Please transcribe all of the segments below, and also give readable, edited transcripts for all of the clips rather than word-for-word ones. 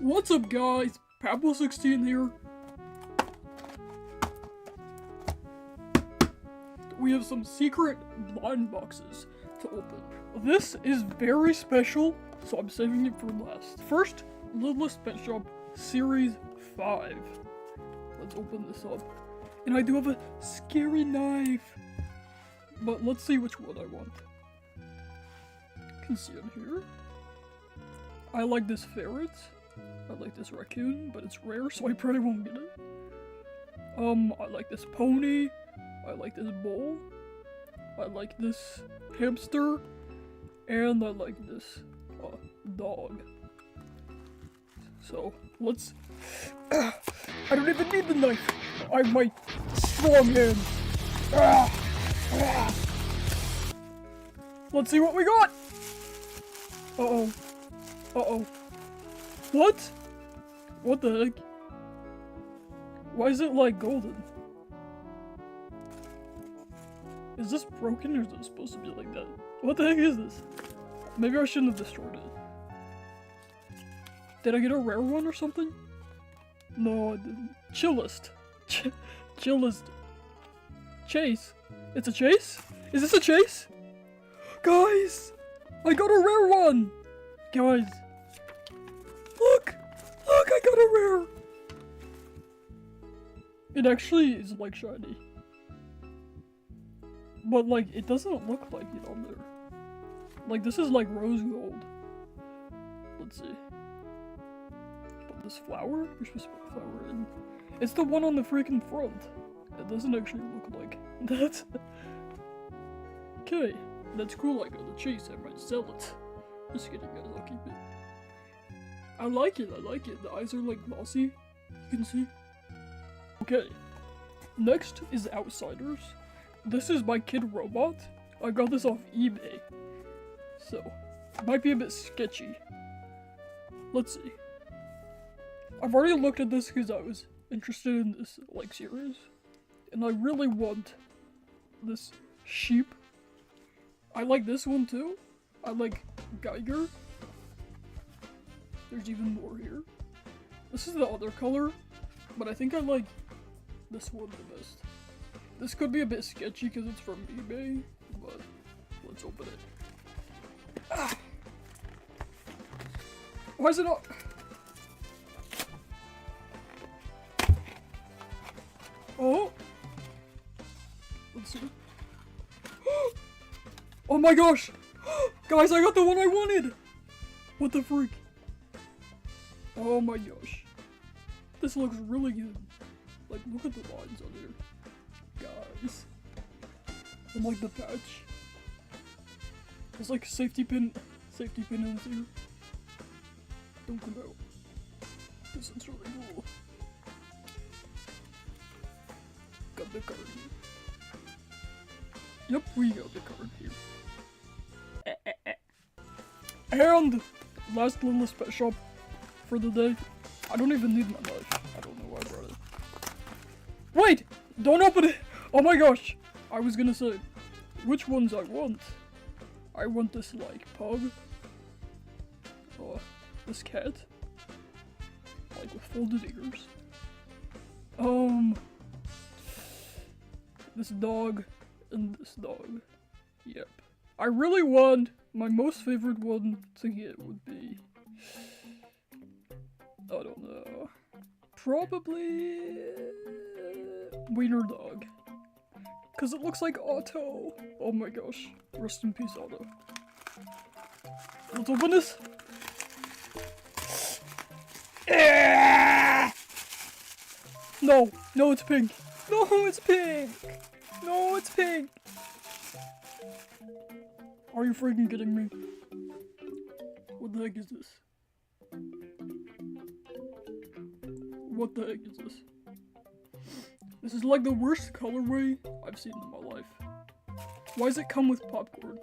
What's up, guys? Pablo16 here. We have some secret blind boxes to open. This is very special, so I'm saving it for last. First, Littlest Pet Shop Series 5. Let's open this up. And I do have a scary knife. But let's see which one I want. You can see it here. I like this ferret. I like this raccoon, but it's rare, so I probably won't get it. I like this pony. I like this bull. I like this hamster. And I like this dog. So, let's... I don't even need the knife. I have my strong hand. Let's see what we got. Uh-oh. Uh-oh. What? What the heck? Why is it like golden? Is this broken or is it supposed to be like that? What the heck is this? Maybe I shouldn't have destroyed it. Did I get a rare one or something? No, I didn't. Chillest. Chillest. Chase. It's a chase? Is this a chase? Guys! I got a rare one! Guys. Look! Look, I got a rare! It actually is like shiny. But like, it doesn't look like it on there. Like, this is like rose gold. Let's see. But this flower? You're supposed to put flower in. It's the one on the freaking front. It doesn't actually look like that. Okay, that's cool. I got a chase. I might sell it. Just kidding, guys. I'll keep it. I like it. I like it. The eyes are like glossy. You can see. Okay. Next is Outsiders. This is my kid robot. I got this off eBay. So, it might be a bit sketchy. Let's see. I've already looked at this because I was interested in this, like, series. And I really want this sheep. I like this one too. I like Geiger. There's even more here. This is the other color, but I think I like this one the best. This could be a bit sketchy because it's from eBay, but let's open it. Ah! Why is it not? Oh! Let's see. Oh my gosh! Guys, I got the one I wanted! What the freak? Oh my gosh. This looks really good. Like, look at the lines on here. Guys. And like the patch. There's like a safety pin in here. Don't come out. This is really cool. Got the card here. Yep, we got the card here. And last Littlest Pet Shop for the day. I don't even need my knife. I don't know why I brought it. Wait! Don't open it! Oh my gosh! I was gonna say, which ones I want. I want this, like, pug. This cat. Like, with folded ears. This dog, and this dog. Yep. I really want, my most favorite one to get would be, I don't know, probably Wiener Dog. Cause it looks like Otto. Oh my gosh. Rest in peace, Otto. Let's open this. No, no, it's pink. No, it's pink. No, it's pink. Are you freaking kidding me? What the heck is this? What the heck is this? This is like the worst colorway I've seen in my life. Why does it come with popcorn?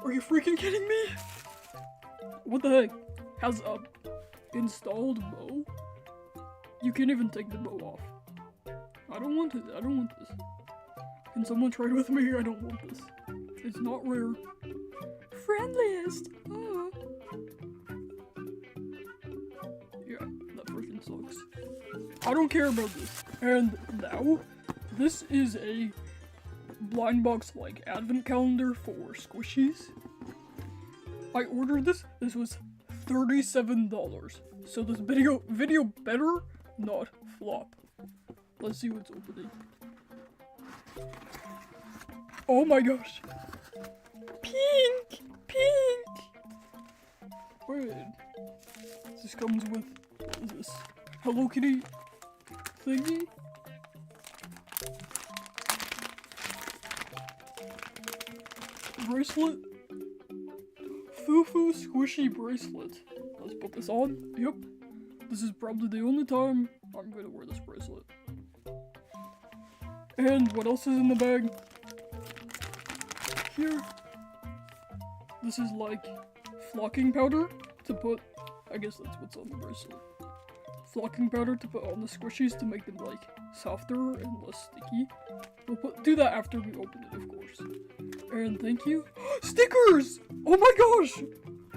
Are you freaking kidding me? What the heck? Has a installed bow? You can't even take the bow off. I don't want it. I don't want this. Can someone trade with me? I don't want this. It's not rare. Friendliest! Oh. I don't care about this. And now, this is a blind box like advent calendar for squishies. I ordered this. This was $37. So this video better not flop. Let's see what's opening. Oh my gosh. Pink! Pink! Wait. This comes with, what is this? Hello Kitty thingy? Bracelet? Foo-foo squishy bracelet. Let's put this on. Yep. This is probably the only time I'm gonna wear this bracelet. And what else is in the bag? Here. This is like flocking powder to put, I guess that's what's on the bracelet. Flocking powder to put on the squishies to make them like softer and less sticky. We'll do that after we open it, of course. And thank you. Stickers! Oh my gosh!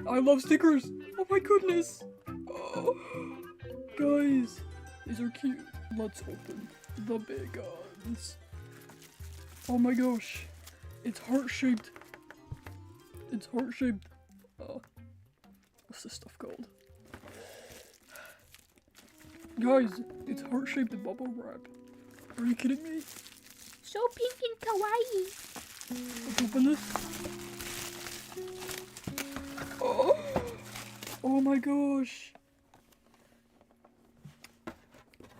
I love stickers! Oh my goodness! Oh. Guys, these are cute. Let's open the big guns. Oh my gosh. It's heart-shaped. It's heart-shaped. What's this stuff called? Guys, it's heart-shaped bubble wrap. Are you kidding me? So pink and kawaii. Let's open this. Oh my gosh.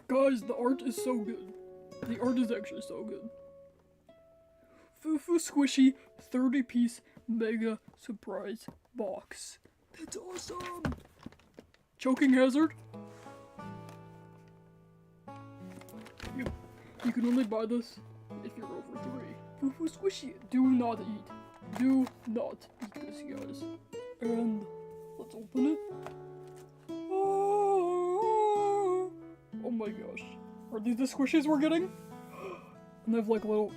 Guys, the art is so good. The art is actually so good. Foo-foo squishy 30-piece mega surprise box. That's awesome. Choking hazard. You can only buy this if you're over 3. Foo-foo squishy. Do not eat. Do not eat this, guys. And let's open it. Oh my gosh. Are these the squishies we're getting? And they have like little...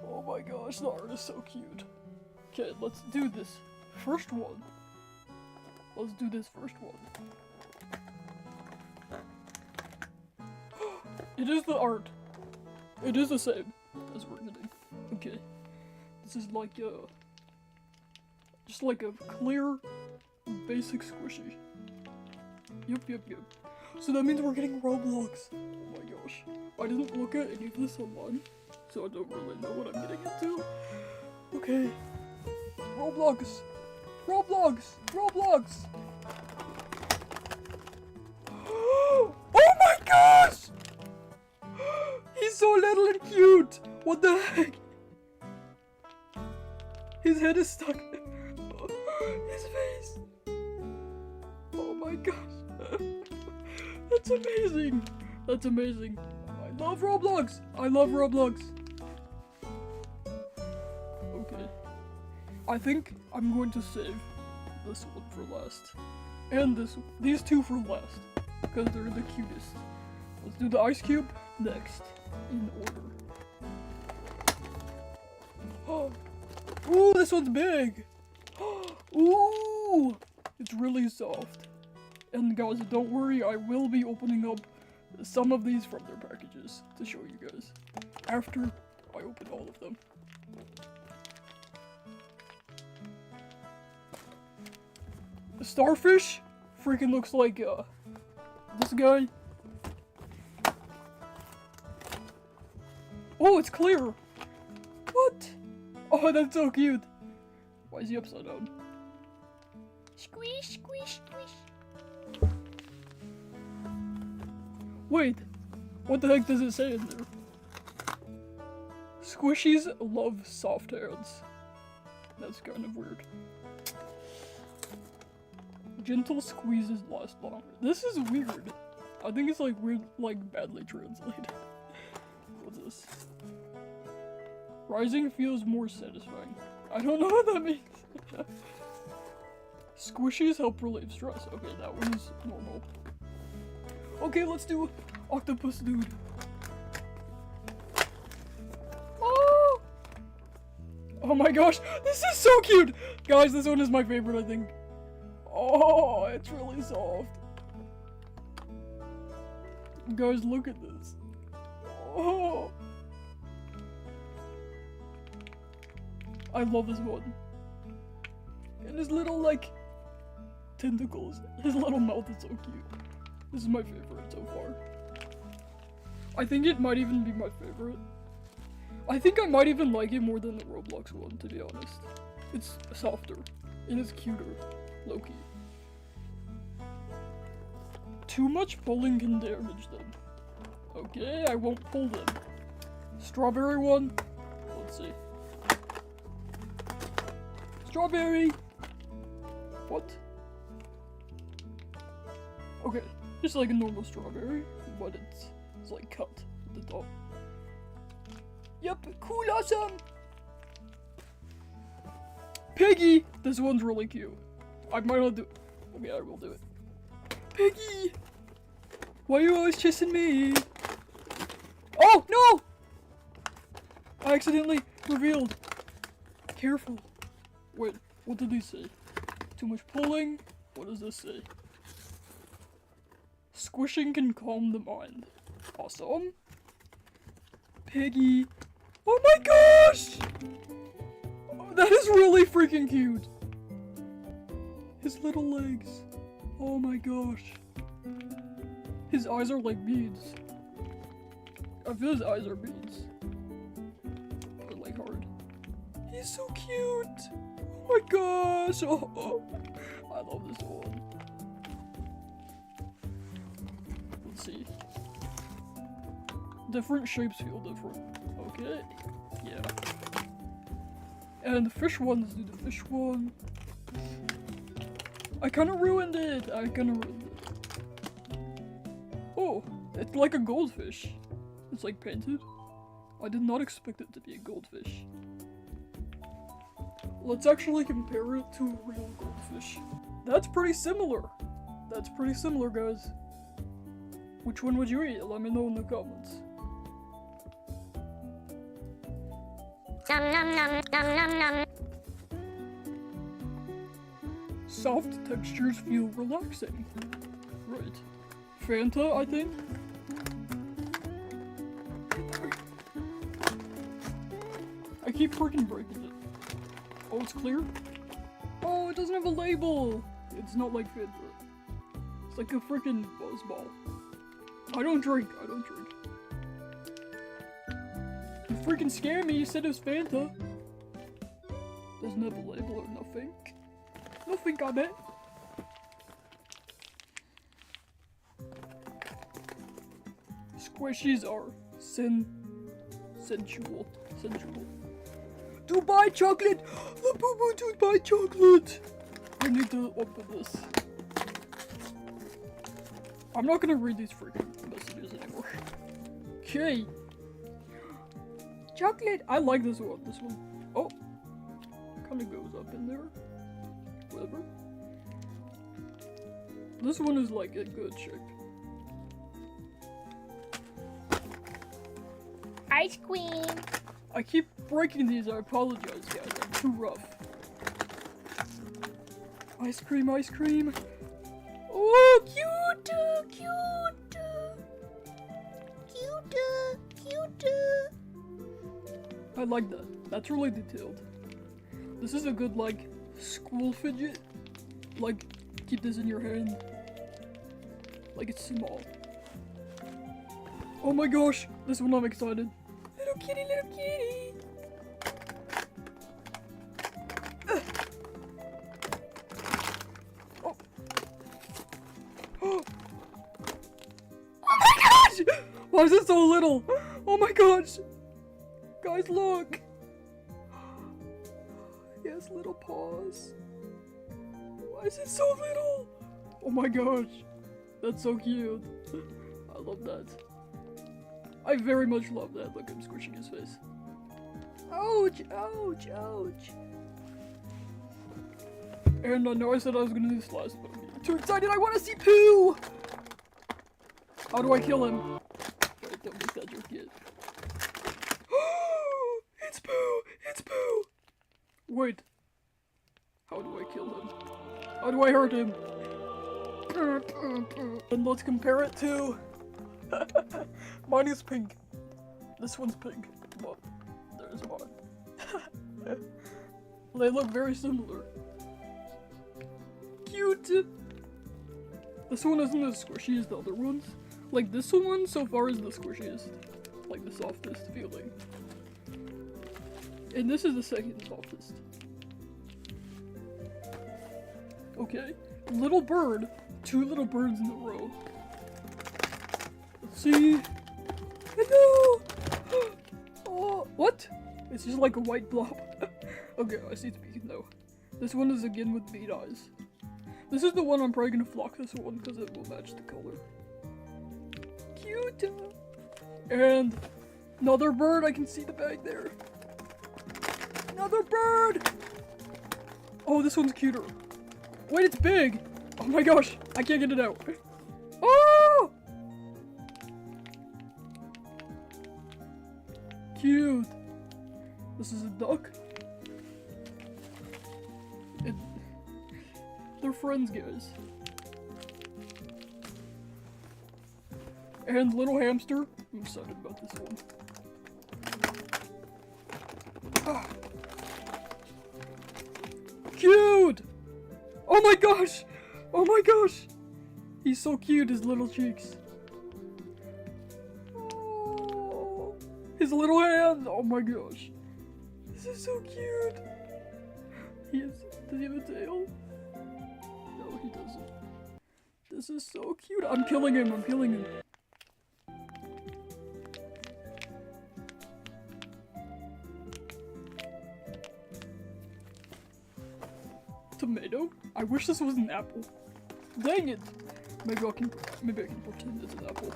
Oh my gosh, the art is so cute. Okay, let's do this first one. Let's do this first one. It is the art. It is the same as we're getting. Okay. This is like a... just like a clear, basic squishy. Yep. So that means we're getting Roblox. Oh my gosh. I didn't look at any of this online, so I don't really know what I'm getting into. Okay. Roblox! Oh my gosh! He's so little and cute! What the heck? His head is stuck. His face. Oh my gosh. That's amazing. That's amazing. I love Roblox. Okay. I think I'm going to save this one for last. And these two for last. Because they're the cutest. Let's do the ice cube next. In order. Ooh, this one's big. Ooh, it's really soft. And guys, don't worry, I will be opening up some of these from their packages to show you guys after I open all of them. The starfish freaking looks like this guy. Oh, it's clear. What? Oh, that's so cute. Why is he upside down? Squish, squish, squish. Wait, what the heck does it say in there? Squishies love soft hands. That's kind of weird. Gentle squeezes last longer. This is weird. I think it's like weird, like badly translated. What's this? Rising feels more satisfying. I don't know what that means. Squishies help relieve stress. Okay, that one is normal. Okay, let's do octopus dude. Oh! Oh my gosh, this is so cute! Guys, this one is my favorite, I think. Oh, it's really soft. Guys, look at this. Oh. I love this one. And his little, like, tentacles. His little mouth is so cute. This is my favorite so far. I think it might even be my favorite. I think I might even like it more than the Roblox one, to be honest. It's softer. And it's cuter. Low-key. Too much pulling can damage them. Okay, I won't pull them. Strawberry one. Let's see. Strawberry! What? Okay, just like a normal strawberry, but it's like cut at the top. Yep, cool, awesome! Piggy! This one's really cute. I might not do- okay, I will do it. Piggy! Why are you always chasing me? Oh, no! I accidentally revealed. Careful. Wait, what did he say? Too much pulling? What does this say? Squishing can calm the mind. Awesome. Piggy. Oh my gosh! Oh, that is really freaking cute. His little legs. Oh my gosh. His eyes are like beads. I feel his eyes are beads. They're like hard. He's so cute. Oh my gosh. Oh, I love this one. Let's see. Different shapes feel different. Okay. Yeah. And the fish one, let's do the fish one. I kinda ruined it. Oh, it's like a goldfish. It's like painted. I did not expect it to be a goldfish. Let's actually compare it to a real goldfish. That's pretty similar. That's pretty similar, guys. Which one would you eat? Let me know in the comments. Nom nom nom nom nom nom. Soft textures feel relaxing. Right. Fanta, I think? I keep freaking breaking it. Oh, it's clear? Oh, it doesn't have a label! It's not like Fanta. It's like a freaking buzzball. I don't drink. You freaking scared me, you said it was Fanta. Doesn't have a label or nothing. Nothing on it. Squishies are sensual. Dubai chocolate! The boo-boo Dubai chocolate! I need to open this. I'm not gonna read these freaking messages anymore. Okay. Chocolate! I like this one. Oh. Kinda goes up in there. Whatever. This one is like a good shape. Ice cream. I keep breaking these, I apologize guys, I'm too rough. Ice cream. Oh, cute! I like that. That's really detailed. This is a good, like, school fidget. Like, keep this in your hand. Like it's small. Oh my gosh! This one I'm excited. Little kitty! Oh. Oh my gosh! Why is it so little? Oh my gosh! Guys, look! He has little paws. Why is it so little? Oh my gosh. That's so cute. I love that. I very much love that. Look, I'm squishing his face. Ouch! And I know I said I was gonna do this last, but I'm too excited. I want to see Pooh! How do I kill him? Wait, don't make that joke yet. It's Pooh! Wait. How do I kill him? How do I hurt him? And let's compare it to Mine is pink. This one's pink. But there's mine. They look very similar. Cute! This one isn't as squishy as the other ones. Like, this one so far is the squishiest. Like, the softest feeling. And this is the second softest. Okay. Little bird. 2 little birds in a row. Let's see. Hello! Oh, what? It's just like a white blob. Okay, I see it's beacon though. This one is again with bead eyes. This is the one I'm probably gonna flock this one because it will match the color. Cute! And another bird, I can see the bag there. Another bird! Oh, this one's cuter. Wait, it's big! Oh my gosh, I can't get it out. Oh! Cute. This is a duck. They're friends, guys. And little hamster. I'm excited about this one. Ah. Cute! Oh my gosh! Oh my gosh! He's so cute, his little cheeks. Oh, his little hand! Oh my gosh. This is so cute! Does he have a tail? No, he doesn't. This is so cute. I'm killing him, I'm killing him. Tomato? I wish this was an apple. Dang it! Maybe I can pretend it's an apple.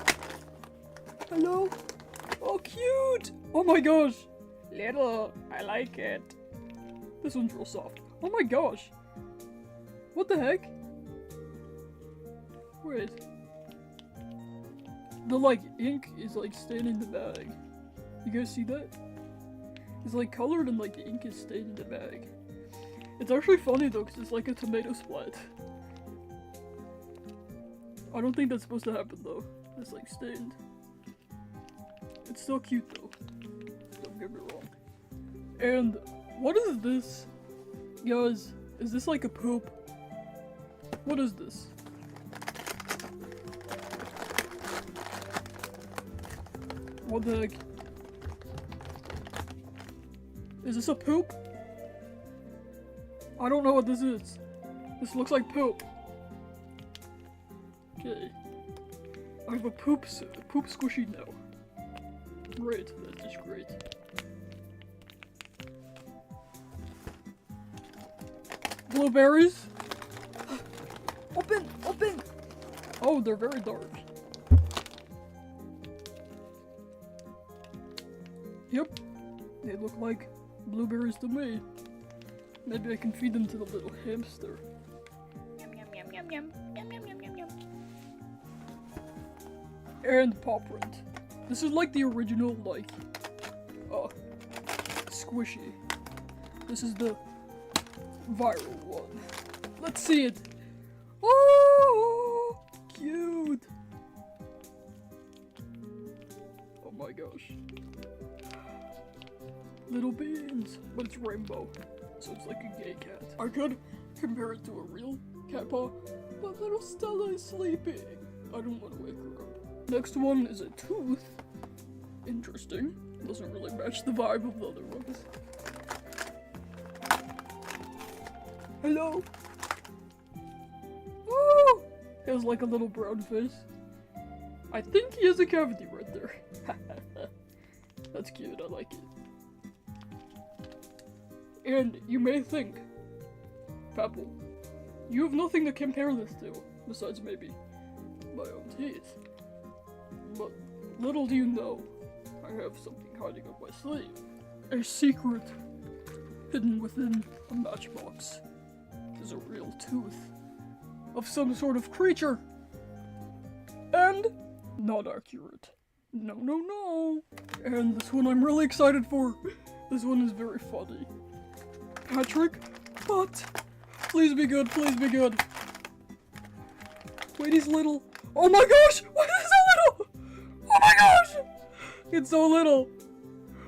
Hello? Oh, cute! Oh my gosh! Little, I like it. This one's real soft. Oh my gosh! What the heck? Wait. The like ink is like staying in the bag. You guys see that? It's like colored and like the ink is staying in the bag. It's actually funny though, because it's like a tomato splat. I don't think that's supposed to happen though. It's like stained. It's still cute though. Don't get me wrong. And what is this? Guys, is this like a poop? What is this? What the heck? Is this a poop? I don't know what this is. This looks like poop. Okay. I have a poop squishy now. Great, that is great. Blueberries? Open! Open! Oh, they're very dark. Yep, they look like blueberries to me. Maybe I can feed them to the little hamster. Yum yum yum yum yum yum yum yum yum yum. And paw print. This is like the original, like, squishy. This is the viral one. Let's see it. Oh, cute. Oh my gosh. Little beans, but it's rainbow, so it's like a gay cat. I could compare it to a real cat paw, but little Stella is sleeping. I don't want to wake her up. Next one is a tooth. Interesting. Doesn't really match the vibe of the other ones. Hello? Oh! He has like a little brown face. I think he has a cavity right there. That's cute, I like it. And you may think, Papple, you have nothing to compare this to, besides maybe my own teeth. But little do you know, I have something hiding up my sleeve. A secret hidden within a matchbox is a real tooth of some sort of creature. And not accurate. No, no, no. And this one I'm really excited for. This one is very funny. Patrick, but please be good, please be good. Wait, he's little. Oh my gosh, why is he so little? It's so little.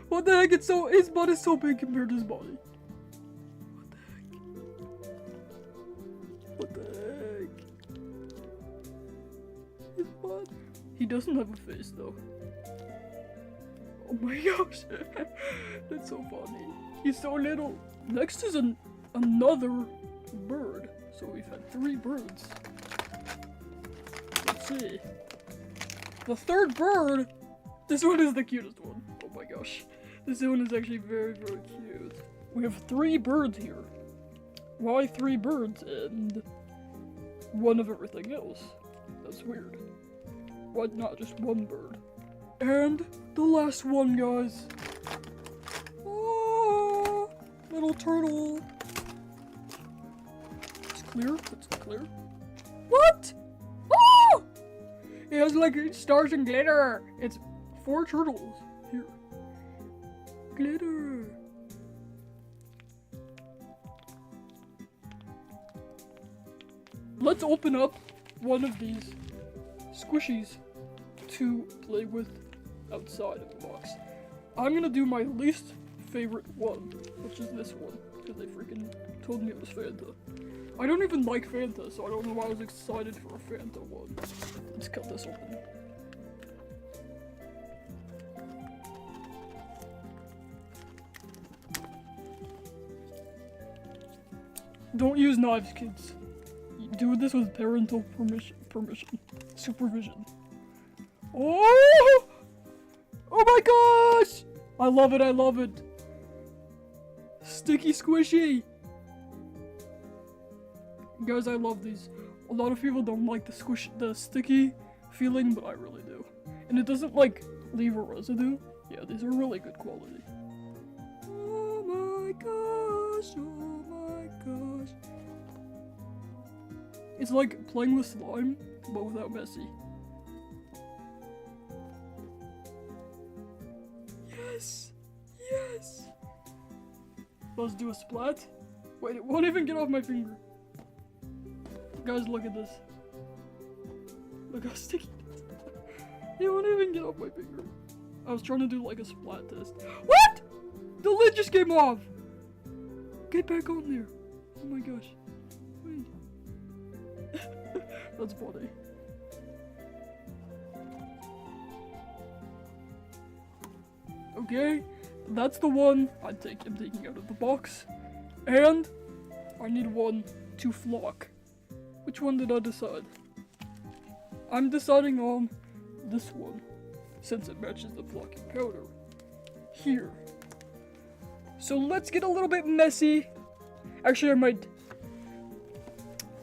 What the heck? His butt is so big compared to his body. What the heck? His butt. He doesn't have a face though. Oh my gosh. That's so funny. He's so little. Next is another bird. So we've had 3 birds. Let's see. The third bird. This one is the cutest one. Oh my gosh. This one is actually very, very cute. We have 3 birds here. Why 3 birds and 1 of everything else? That's weird. Why not just 1 bird? And the last one, guys. Oh, little turtle. It's clear. It's clear. What? Oh! It has like stars and glitter. It's 4 turtles here. Glitter. Let's open up one of these squishies to play with outside of the box. I'm gonna do my least favorite one, which is this one, because they freaking told me it was Fanta. I don't even like Fanta, so I don't know why I was excited for a Fanta one. Let's cut this open. Don't use knives, kids. Do this with parental permission. Supervision. Oh! Oh my gosh! I love it, I love it. Sticky squishy. Guys, I love these. A lot of people don't like the sticky feeling, but I really do. And it doesn't like leave a residue. Yeah, these are really good quality. Oh my gosh, oh my gosh. It's like playing with slime, but without messy. Yes! Yes! Let's do a splat. Wait, it won't even get off my finger. Guys, look at this. Look how sticky it is. It won't even get off my finger. I was trying to do like a splat test. What?! The lid just came off! Get back on there. Oh my gosh. Wait. That's funny. Okay, that's the one I'm taking out of the box. And I need one to flock. Which one did I decide? I'm deciding on this one, since it matches the flocking powder. Here. So let's get a little bit messy. Actually, I might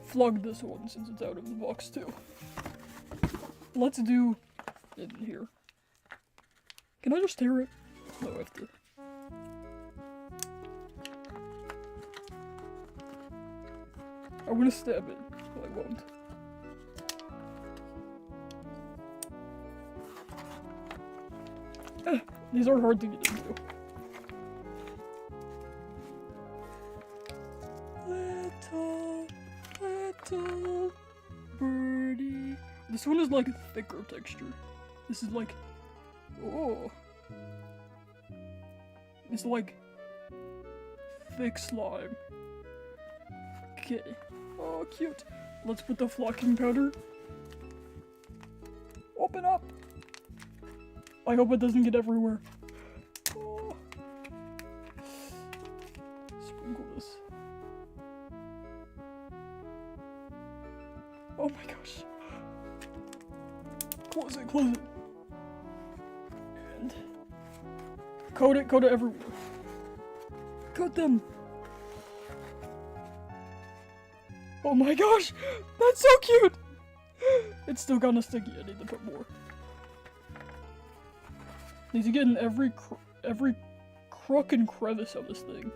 flog this one since it's out of the box too. Let's do it in here. Can I just tear it? No, I have to. I'm gonna stab it, but I won't. These are hard to get into. Little birdie. This one is like a thicker texture. This is like, oh. It's like thick slime. Okay. Oh, cute. Let's put the flocking powder. Open up. I hope it doesn't get everywhere. Oh. Sprinkle this. Oh my gosh. Close it, close it. And coat it everywhere. Coat them. Oh my gosh, that's so cute. It's still kinda sticky, I need to put more. Need to get in every crook and crevice of this thing.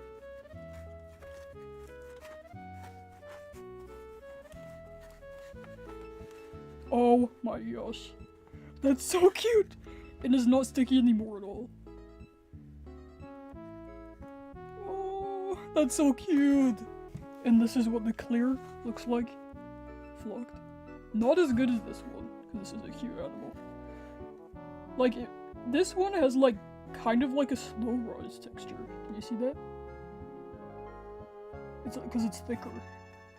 Oh my gosh. That's so cute! It is not sticky anymore at all. Oh, that's so cute! And this is what the clear looks like. Flocked. Not as good as this one, because this is a cute animal. Like, This one has like kind of like a slow rise texture. Can you see that? It's because it's thicker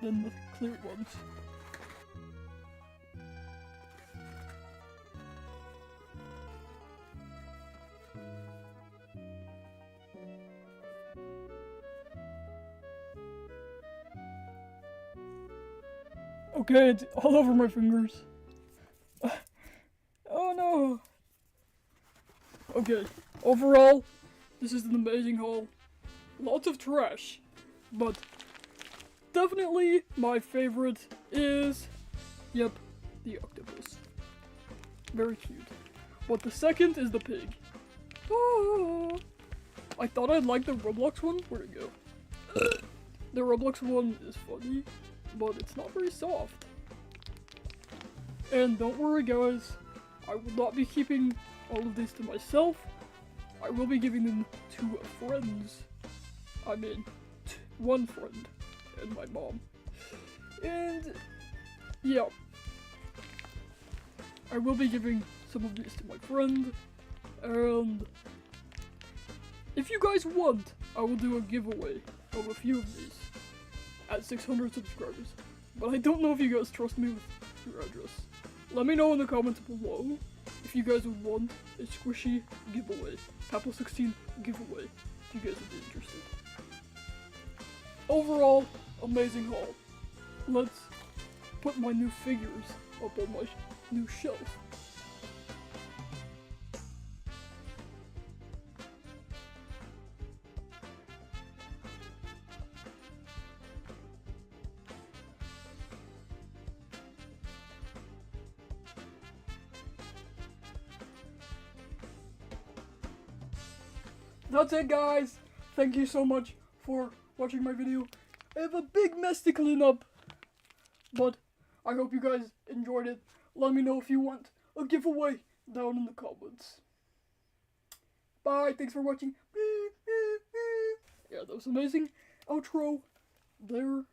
than the clear ones. Okay, it's all over my fingers. Oh no! Okay, overall, this is an amazing haul. Lots of trash, but definitely my favorite is, yep, the octopus. Very cute. But the second is the pig. Oh, I thought I'd like the Roblox one. Where'd it go? The Roblox one is funny, but it's not very soft. And don't worry guys, I will not be keeping all of these to myself. I will be giving them to friends. I mean, one friend and my mom. And yeah, I will be giving some of these to my friend. And if you guys want, I will do a giveaway of a few of these at 600 subscribers. But I don't know if you guys trust me with your address. Let me know in the comments below if you guys would want a squishy giveaway. Apple 16 giveaway, if you guys would be interested. Overall, amazing haul. Let's put my new figures up on my new shelf. That's it guys, thank you so much for watching my video. I have a big mess to clean up, but I hope you guys enjoyed it. Let me know if you want a giveaway down in the comments. Bye, thanks for watching. Yeah, that was amazing. Outro there.